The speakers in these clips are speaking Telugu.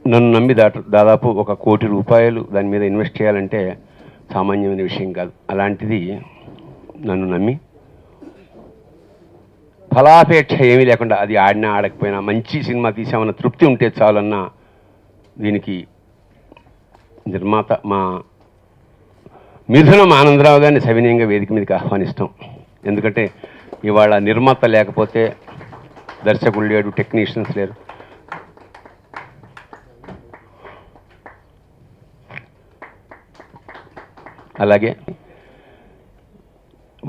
నన్ను నమ్మి దాదాపు 1 కోటి రూపాయలు దాని మీద ఇన్వెస్ట్ చేయాలంటే సామాన్యమైన విషయం కాదు. అలాంటిది నన్ను నమ్మి ఫలాపేక్ష ఏమీ లేకుండా, అది ఆడినా ఆడకపోయినా మంచి సినిమా తీసామన్న తృప్తి ఉంటే చాలన్న దీనికి నిర్మాత మా మిథునం ఆనందరావు గారిని సవినయంగా వేదిక మీదకి ఆహ్వానిస్తాం. ఎందుకంటే ఇవాళ నిర్మాత లేకపోతే దర్శకులు లేడు, టెక్నీషియన్స్ లేరు. అలాగే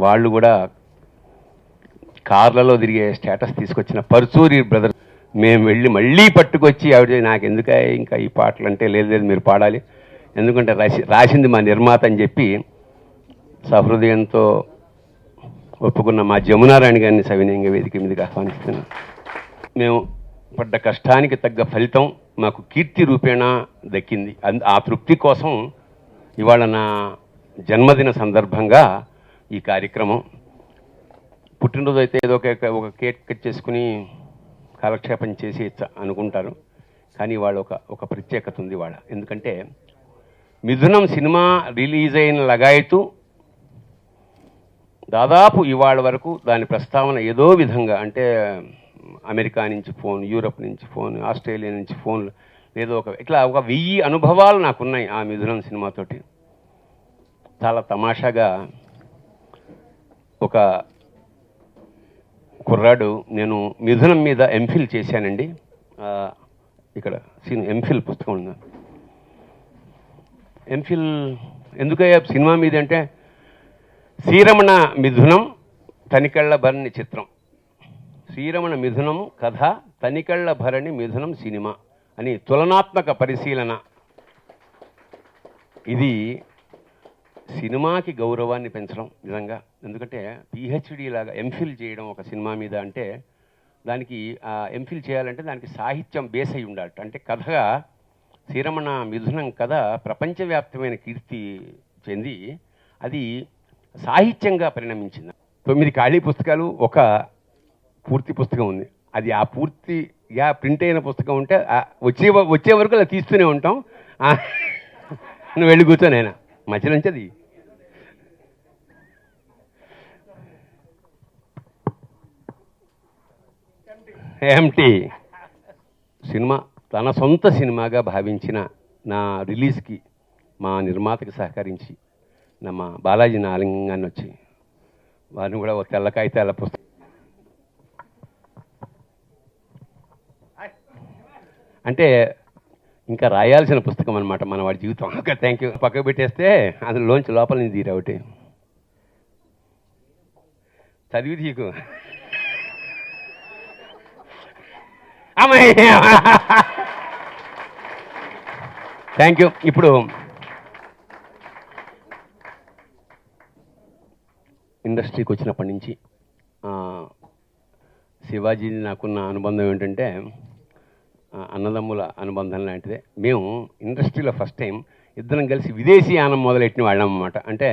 వాళ్ళు కూడా కార్లలో తిరిగే స్టేటస్ తీసుకొచ్చిన పరుచూరి బ్రదర్స్ మేము వెళ్ళి మళ్ళీ పట్టుకొచ్చి ఆవిడ నాకు ఎందుకు ఇంకా ఈ పాటలు అంటే లేదు మీరు పాడాలి, ఎందుకంటే రాసింది మా నిర్మాత అని చెప్పి సహృదయంతో ఒప్పుకున్న మా జమునారాణి గారిని సవినయంగా వేదిక మీదకి ఆహ్వానిస్తున్నాం. మేము పడ్డ కష్టానికి తగ్గ ఫలితం మాకు కీర్తి రూపేణ దక్కింది. ఆ తృప్తి కోసం ఇవాళ నా జన్మదిన సందర్భంగా ఈ కార్యక్రమం. పుట్టినరోజు అయితే ఏదో ఒక కేక్ కట్ చేసుకుని కాలక్షేపం చేసి అనుకుంటారు, కానీ వాళ్ళ ఒక ప్రత్యేకత ఉంది వాళ్ళ. ఎందుకంటే మిథునం సినిమా రిలీజ్ అయిన లగాయతు దాదాపు ఇవాళ వరకు దాని ప్రస్తావన ఏదో విధంగా, అంటే అమెరికా నుంచి ఫోన్, యూరప్ నుంచి ఫోన్, ఆస్ట్రేలియా నుంచి ఫోన్లు, ఏదో ఇట్లా 1000 అనుభవాలు నాకున్నాయి ఆ మిథునం సినిమాతోటి. చాలా తమాషాగా ఒక కుర్రాడు, నేను మిథునం మీద ఎంఫిల్ చేశానండి, ఇక్కడ ఎంఫిల్ పుస్తకం ఉంది. ఎంఫిల్ ఎందుకయ్యా సినిమా మీద అంటే, శ్రీరమణ మిథునం తనికళ్ళ భరణి చిత్రం, శ్రీరమణ మిథునం కథ, తనికళ్ళ భరణి మిథునం సినిమా అని తులనాత్మక పరిశీలన. ఇది సినిమాకి గౌరవాన్ని పెంచడం నిజంగా. ఎందుకంటే పిహెచ్డి లాగా ఎంఫిల్ చేయడం ఒక సినిమా మీద అంటే, దానికి ఎంఫిల్ చేయాలంటే దానికి సాహిత్యం బేస్ అయి ఉండాలి. అంటే కథగా శ్రీరమణ మిథునం కథ ప్రపంచవ్యాప్తమైన కీర్తి చెంది అది సాహిత్యంగా పరిణమించింది. 9 ఖాళీ పుస్తకాలు, ఒక పూర్తి పుస్తకం ఉంది. అది ఆ పూర్తిగా ప్రింట్ అయిన పుస్తకం ఉంటే వచ్చే వరకు అలా తీస్తూనే ఉంటాం. నువ్వు వెళ్ళి కూర్చోనైనా మధ్యలో నుంచి అది ఎంటీ సినిమా తన సొంత సినిమాగా భావించిన నా రిలీజ్కి మా నిర్మాతకి సహకరించి మా బాలాజీ నాలింగాన్ని వచ్చి వారిని కూడా ఒక తెల్ల కాగితాల పుస్తకం అంటే ఇంకా రాయాల్సిన పుస్తకం అనమాట మన వాడి జీవితం. Okay, thank you. పక్కకు పెట్టేస్తే అందులోంచి లోపల నుంచి తీరా ఒకటి చదివి తీకు. Thank you. ఇప్పుడు ఇండస్ట్రీకి వచ్చినప్పటి నుంచి శివాజీ నాకున్న అనుబంధం ఏంటంటే అన్నదమ్ముల అనుబంధం లాంటిదే. మేము ఇండస్ట్రీలో ఫస్ట్ టైం ఇద్దరం కలిసి విదేశీ యానం మొదలెట్టిన వాళ్ళం అన్నమాట. అంటే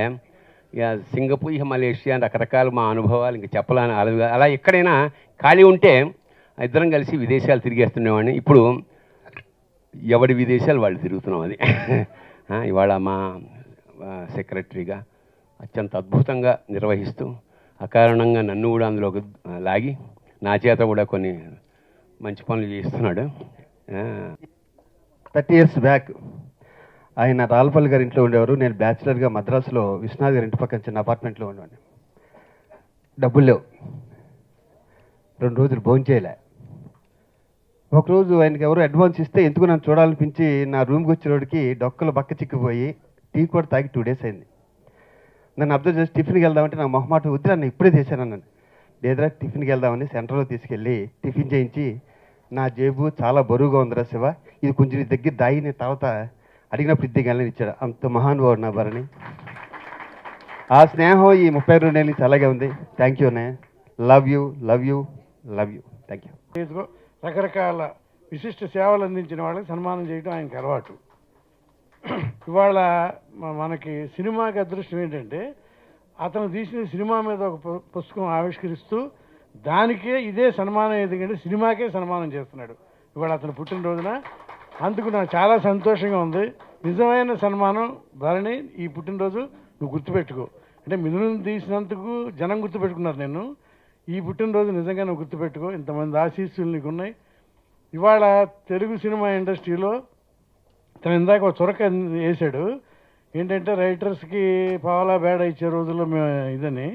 ఇక సింగపూర్, మలేషియా రకరకాల మా అనుభవాలు ఇంకా చెప్పాలని అలా ఎక్కడైనా ఖాళీ ఉంటే ఇద్దరం కలిసి విదేశాలు తిరిగేస్తుండేవాడిని. ఇప్పుడు ఎవడి విదేశాలు వాళ్ళు తిరుగుతున్నాం. అది ఇవాళ మా సెక్రటరీగా అత్యంత అద్భుతంగా నిర్వహిస్తూ అకారణంగా నన్ను కూడా అందులోకి లాగి నా చేత కూడా కొన్ని మంచి పనులు చేస్తున్నాడు. 30 years బ్యాక్ ఆయన రాల్పల్లి గారి ఇంట్లో ఉండేవారు. నేను బ్యాచిలర్గా మద్రాసులో విశ్వనాథ్ గారి ఇంటి పక్కన చిన్న అపార్ట్మెంట్లో ఉండేవాడిని. డబ్బులు లేవు, 2 రోజులు భోజనం చేయలే. ఒకరోజు ఆయనకి ఎవరో అడ్వాన్స్ ఇస్తే ఎందుకు నన్ను చూడాలనిపించి నా రూమ్కి వచ్చేవాడికి డొక్కలు బక్క చిక్కిపోయి టీ కూడా తాగి 2 days అయింది. నన్ను అబ్జర్వ్ చేసి టిఫిన్కి వెళ్దామంటే నాకు మొహమాట వద్దు, నన్ను ఇప్పుడే చేశాను అన్నాను. లేదురా టిఫిన్కి వెళ్దామని సెంటర్లో తీసుకెళ్ళి టిఫిన్ చేయించి, నా జేబు చాలా బరువుగా ఉందిరా శివ, ఇది కొంచెం నీ దగ్గర దాయి, నేను తర్వాత అడిగినప్పుడు ఇద్దరు ఇచ్చాడు. అంత మహానుభావుడు నా భరణి. ఆ స్నేహం ఈ 32 ఏళ్ళ నుంచి అలాగే ఉంది. థ్యాంక్ యూ అన్నయ్య. Love you love you love you. Thank you. రకరకాల విశిష్ట సేవలు అందించిన వాళ్ళకి సన్మానం చేయడం ఆయనకి అలవాటు. ఇవాళ మనకి సినిమాకి అదృష్టం ఏంటంటే అతను తీసిన సినిమా మీద ఒక పుస్తకం ఆవిష్కరిస్తూ దానికే ఇదే సన్మానం ఎందుకంటే సినిమాకే సన్మానం చేస్తున్నాడు ఇవాళ అతను పుట్టినరోజున. అందుకు నాకు చాలా సంతోషంగా ఉంది. నిజమైన సన్మానం భరణి, ఈ పుట్టినరోజు నువ్వు గుర్తుపెట్టుకో. అంటే మిథునం తీసినందుకు జనం గుర్తుపెట్టుకున్నారు నిన్ను. ఈ పుట్టినరోజు నిజంగా నువ్వు గుర్తుపెట్టుకో. ఇంతమంది ఆశీస్సులు నీకున్నాయి. ఇవాళ తెలుగు సినిమా ఇండస్ట్రీలో తను ఇందాక ఒక చొరక వేశాడు ఏంటంటే రైటర్స్కి పావలా బేడ ఇచ్చే రోజుల్లో మేము ఇదని.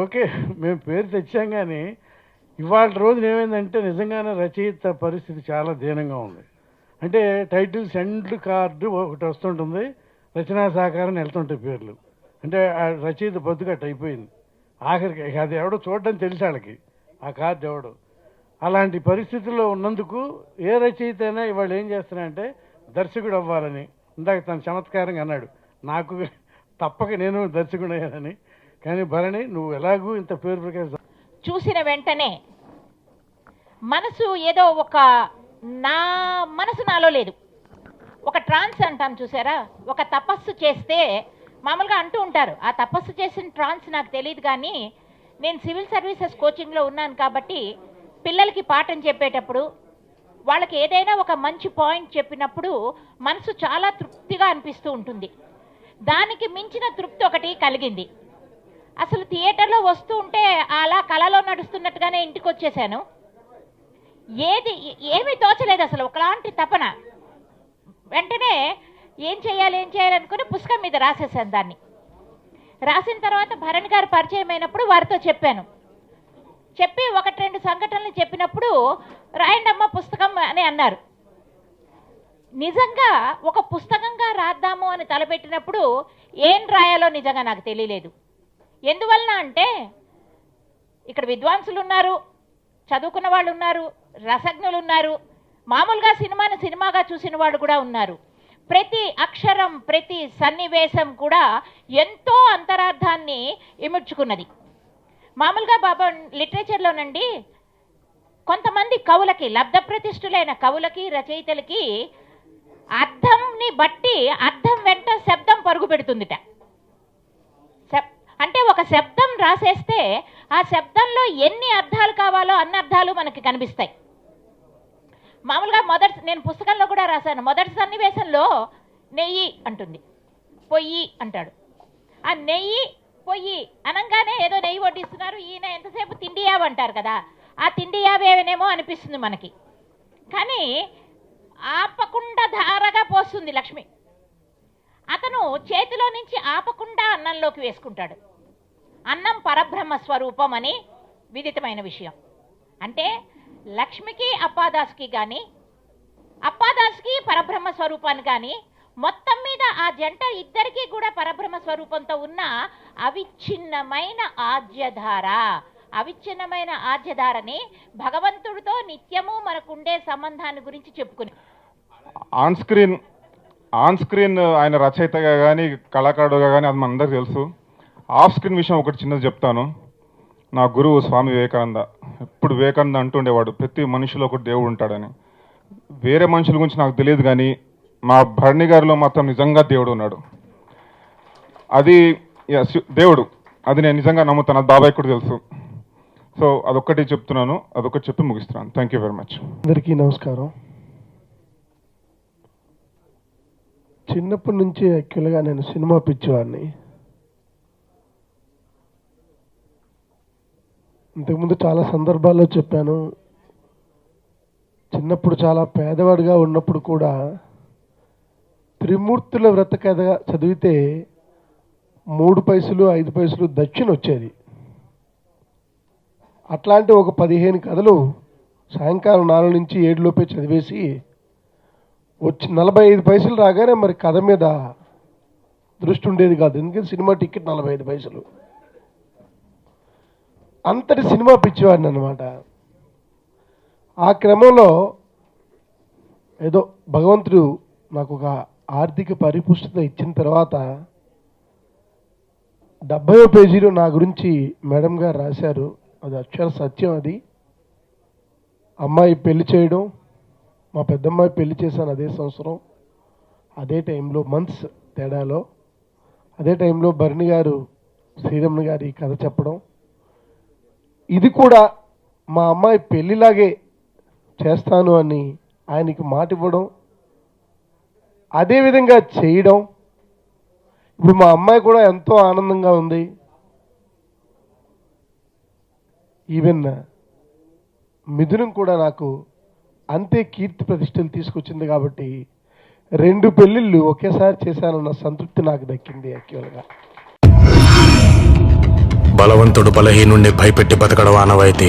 ఓకే, మేము పేరు తెచ్చాం, కానీ ఇవాళ రోజున ఏమైందంటే నిజంగానే రచయిత పరిస్థితి చాలా దీనంగా ఉంది. అంటే టైటిల్స్ ఎండ్ కార్డు ఒకటి వస్తుంటుంది, రచనా సహకారం వెళ్తుంటాయి పేర్లు. అంటే ఆ రచయిత బతుకట్టు అయిపోయింది. ఆఖరికి అది ఎవడో చూడడం తెలిసి వాళ్ళకి ఆ కార్డు ఎవడో. అలాంటి పరిస్థితుల్లో ఉన్నందుకు ఏ రచయిత అయినా ఇవాళ ఏం చేస్తున్నాయంటే దర్శకుడు అవ్వాలని. ఇందాక తను చమత్కారంగా అన్నాడు, నాకు తప్పక నేను దర్శకుడు అయ్యానని. కానీ భరణి, నువ్వు ఎలాగూ ఇంత పేరు ప్రకాశం చూసిన వెంటనే మనసు ఏదో ఒక నా మనసు నాలో లేదు. ఒక ట్రాన్స్ అంటాం చూసారా, ఒక తపస్సు చేస్తే మామూలుగా అంటూ ఉంటారు, ఆ తపస్సు చేసిన ట్రాన్స్ నాకు తెలియదు. కానీ నేను సివిల్ సర్వీసెస్ కోచింగ్లో ఉన్నాను కాబట్టి పిల్లలకి పాఠం చెప్పేటప్పుడు వాళ్ళకి ఏదైనా ఒక మంచి పాయింట్ చెప్పినప్పుడు మనసు చాలా తృప్తిగా అనిపిస్తూ ఉంటుంది. దానికి మించిన తృప్తి ఒకటి కలిగింది. అసలు థియేటర్లో వస్తూ ఉంటే అలా కళలో నడుస్తున్నట్టుగానే ఇంటికి వచ్చేసాను. ఏమీ తోచలేదు అసలు, ఒకలాంటి తపన. వెంటనే ఏం చేయాలనుకుని పుస్తకం మీద రాసేసాను. దాన్ని రాసిన తర్వాత భరణ్ గారు పరిచయం అయినప్పుడు వారితో చెప్పాను. చెప్పి ఒకటి రెండు సంఘటనలు చెప్పినప్పుడు రాయండమ్మ పుస్తకం అని అన్నారు. నిజంగా ఒక పుస్తకంగా రాద్దాము అని తలపెట్టినప్పుడు ఏం రాయాలో నిజంగా నాకు తెలియలేదు. ఎందువలన అంటే ఇక్కడ విద్వాంసులు ఉన్నారు, చదువుకున్న వాళ్ళు ఉన్నారు, రసజ్ఞులు ఉన్నారు, మామూలుగా సినిమాని సినిమాగా చూసిన వాళ్ళు కూడా ఉన్నారు. ప్రతి అక్షరం, ప్రతి సన్నివేశం కూడా ఎంతో అంతరార్థాన్ని ఇముడ్చుకున్నది. మామూలుగా బాబా లిటరేచర్లోనండి కొంతమంది కవులకి, లబ్ధప్రతిష్ఠులైన కవులకి, రచయితలకి అర్థంని బట్టి అర్థం వెంట శబ్దం పరుగు పెడుతుందిట. అంటే ఒక శబ్దం రాసేస్తే ఆ శబ్దంలో ఎన్ని అర్థాలు కావాలో అన్ని అర్థాలు మనకి కనిపిస్తాయి. మామూలుగా నేను పుస్తకంలో కూడా రాశాను. మొదటి సన్నివేశంలో నెయ్యి అంటుంది, పొయ్యి అంటాడు. ఆ నెయ్యి పొయ్యి అనగానే ఏదో నెయ్యి వడ్డిస్తున్నారు, ఈయన ఎంతసేపు తిండి యావ అంటారు కదా, ఆ తిండి యావేనేమో అనిపిస్తుంది మనకి. కానీ ఆపకుండా ధారగా పోస్తుంది లక్ష్మి. అతను చేతిలో నుంచి ఆపకుండా అన్నంలోకి వేసుకుంటాడు. అన్నం పరబ్రహ్మ స్వరూపం అని విదితమైన విషయం. అంటే లక్ష్మికి అప్పాదాస్కి కానీ, అప్పాదాస్కి పరబ్రహ్మ స్వరూపాన్ని కానీ, మొత్తం మీద ఆ జంట ఇద్దరికీ కూడా పరబ్రహ్మ స్వరూపంతో ఉన్న అవిచ్ఛిన్నమైన ఆద్యధార. అవిచ్ఛిన్నమైన ఆద్యధారని భగవంతుడితో నిత్యము మనకుండే సంబంధాన్ని గురించి చెప్పుకుని ఆన్ స్క్రీన్ ఆయన రచయితగా కానీ కళాకారుడుగా కానీ అది మనందరికీ తెలుసు. ఆఫ్ స్క్రీన్ విషయం ఒకటి చిన్నది చెప్తాను. నా గురువు స్వామి వివేకానంద ఎప్పుడు వివేకానంద అంటుండేవాడు, ప్రతి మనిషిలో ఒకటి దేవుడు ఉంటాడని. వేరే మనుషుల గురించి నాకు తెలియదు, కానీ మా భరణి గారిలో మాత్రం నిజంగా దేవుడు ఉన్నాడు. అది దేవుడు, అది నేను నిజంగా నమ్ముతాను. అది బాబాయ్ కూడా తెలుసు. సో అదొక్కటి చెప్తున్నాను, అదొక్కటి చెప్పి ముగిస్తున్నాను. Thank you very much. అందరికీ నమస్కారం. చిన్నప్పటి నుంచి యాక్చువల్గా నేను సినిమా పిచ్చివాడిని. ఇంతకుముందు చాలా సందర్భాల్లో చెప్పాను, చిన్నప్పుడు చాలా పేదవాడిగా ఉన్నప్పుడు కూడా త్రిమూర్తుల వ్రత కథ చదివితే 3 పైసలు 5 పైసలు దక్షిణ వచ్చేది. అట్లాంటి ఒక 15 కథలు సాయంకాలం 4 నుంచి 7 లోపే చదివేసి వచ్చి 45 పైసలు రాగానే మరి కథ మీద దృష్టి ఉండేది కాదు. ఎందుకంటే సినిమా టికెట్ 45 పైసలు. అంతటి సినిమా పిచ్చివాడిని అన్నమాట. ఆ క్రమంలో ఏదో భగవంతుడు నాకు ఒక ఆర్థిక పరిపుష్టత ఇచ్చిన తర్వాత 70వ పేజీలో నా గురించి మేడం గారు రాశారు. అది అక్షర సత్యం. అది అమ్మాయి పెళ్లి చేయడం, మా పెద్దమ్మాయి పెళ్లి చేశాను అదే సంవత్సరం, అదే టైంలో మంత్స్ తేడాలో, అదే టైంలో భరణి గారు శ్రీరమణ గారి కథ చెప్పడం, ఇది కూడా మా అమ్మాయి పెళ్ళిలాగే చేస్తాను అని ఆయనకి మాట ఇవ్వడం, అదేవిధంగా చేయడం. ఇప్పుడు మా అమ్మాయి కూడా ఎంతో ఆనందంగా ఉంది. ఈవెన్ మిథునం కూడా నాకు అంతే కీర్తి ప్రతిష్టలు తీసుకొచ్చింది. కాబట్టి 2 పెళ్ళిళ్ళు ఒకేసారి చేశానన్న సంతృప్తి నాకు దక్కింది. యాక్చువల్గా బలవంతుడు బలహీనుణ్ణి భయపెట్టి బతకడం ఆనవాయితీ.